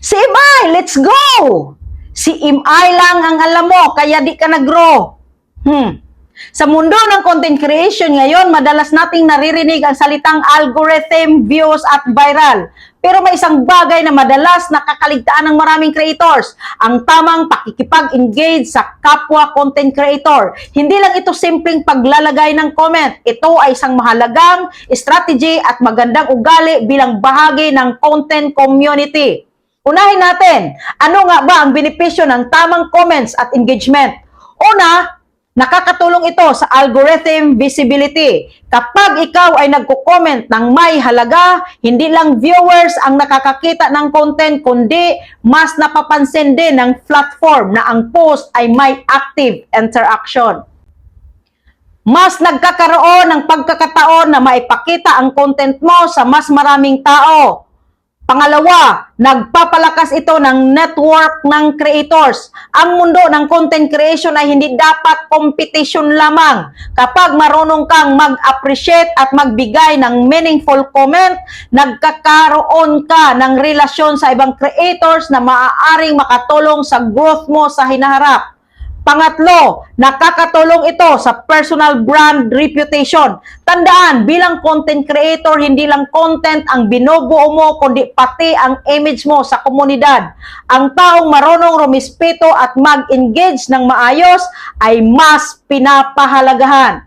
Si Imay, let's go! Si Imay lang ang alam mo, kaya di ka nag-grow. Sa mundo ng content creation ngayon, madalas nating naririnig ang salitang algorithm, views at viral. Pero may isang bagay na madalas nakakaligtaan ng maraming creators, ang tamang pakikipag-engage sa kapwa content creator. Hindi lang ito simpleng paglalagay ng comment. Ito ay isang mahalagang strategy at magandang ugali bilang bahagi ng content community. Unahin natin, ano nga ba ang benepisyo ng tamang comments at engagement? Una, nakakatulong ito sa algorithm visibility. Kapag ikaw ay nagko-comment ng may halaga, hindi lang viewers ang nakakakita ng content, kundi mas napapansin din ng platform na ang post ay may active interaction. Mas nagkakaroon ng pagkakataon na maipakita ang content mo sa mas maraming tao. Pangalawa, nagpapalakas ito ng network ng creators. Ang mundo ng content creation ay hindi dapat competition lamang. Kapag marunong kang mag-appreciate at magbigay ng meaningful comment, nagkakaroon ka ng relasyon sa ibang creators na maaaring makatulong sa growth mo sa hinaharap. Pangatlo, nakakatulong ito sa personal brand reputation. Tandaan, bilang content creator, hindi lang content ang binubuo mo, kundi pati ang image mo sa komunidad. Ang taong marunong rumispeto at mag-engage ng maayos ay mas pinapahalagahan.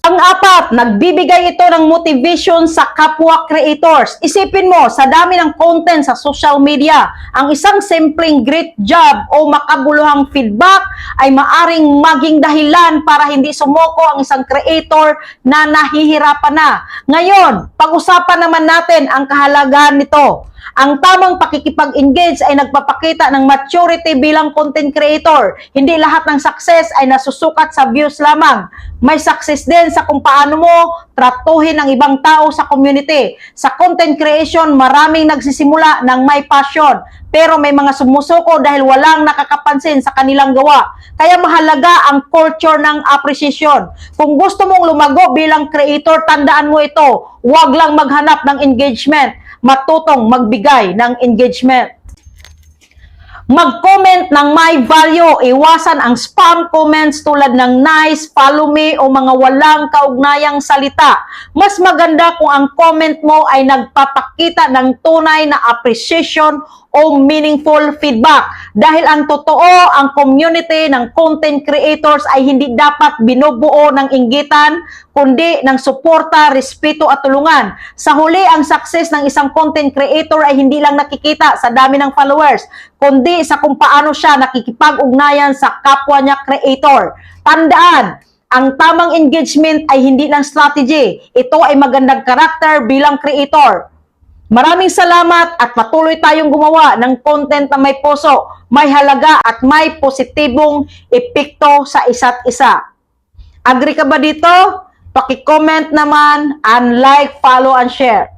Pang-apat, nagbibigay ito ng motivation sa kapwa creators. Isipin mo, sa dami ng content sa social media, ang isang simpleng great job o makabuluhang feedback ay maaring maging dahilan para hindi sumuko ang isang creator na nahihirapan na. Ngayon, pag-usapan naman natin ang kahalagahan nito. Ang tamang pakikipag-engage ay nagpapakita ng maturity bilang content creator. Hindi lahat ng success ay nasusukat sa views lamang. May success din sa kung paano mo tratuhin ang ibang tao sa community. Sa content creation, maraming nagsisimula ng may passion, pero may mga sumusuko dahil walang nakakapansin sa kanilang gawa. Kaya mahalaga ang culture ng appreciation. Kung gusto mong lumago bilang creator, tandaan mo ito. Huwag lang maghanap ng engagement, matutong magbigay ng engagement. Mag-comment ng may value, iwasan ang spam comments tulad ng nice, follow me o mga walang kaugnayang salita. Mas maganda kung ang comment mo ay nagpapakita ng tunay na appreciation o meaningful feedback. Dahil ang totoo, ang community ng content creators ay hindi dapat binubuo ng inggitan, kundi ng suporta, respeto at tulungan. Sa huli, ang success ng isang content creator ay hindi lang nakikita sa dami ng followers, kundi sa kung paano siya nakikipag-ugnayan sa kapwa niya creator. Tandaan, ang tamang engagement ay hindi lang strategy. Ito ay magandang karakter bilang creator. Maraming salamat at patuloy tayong gumawa ng content na may puso, may halaga at may positibong epekto sa isa't isa. Agree ka ba dito? Paki-comment naman and like, follow and share.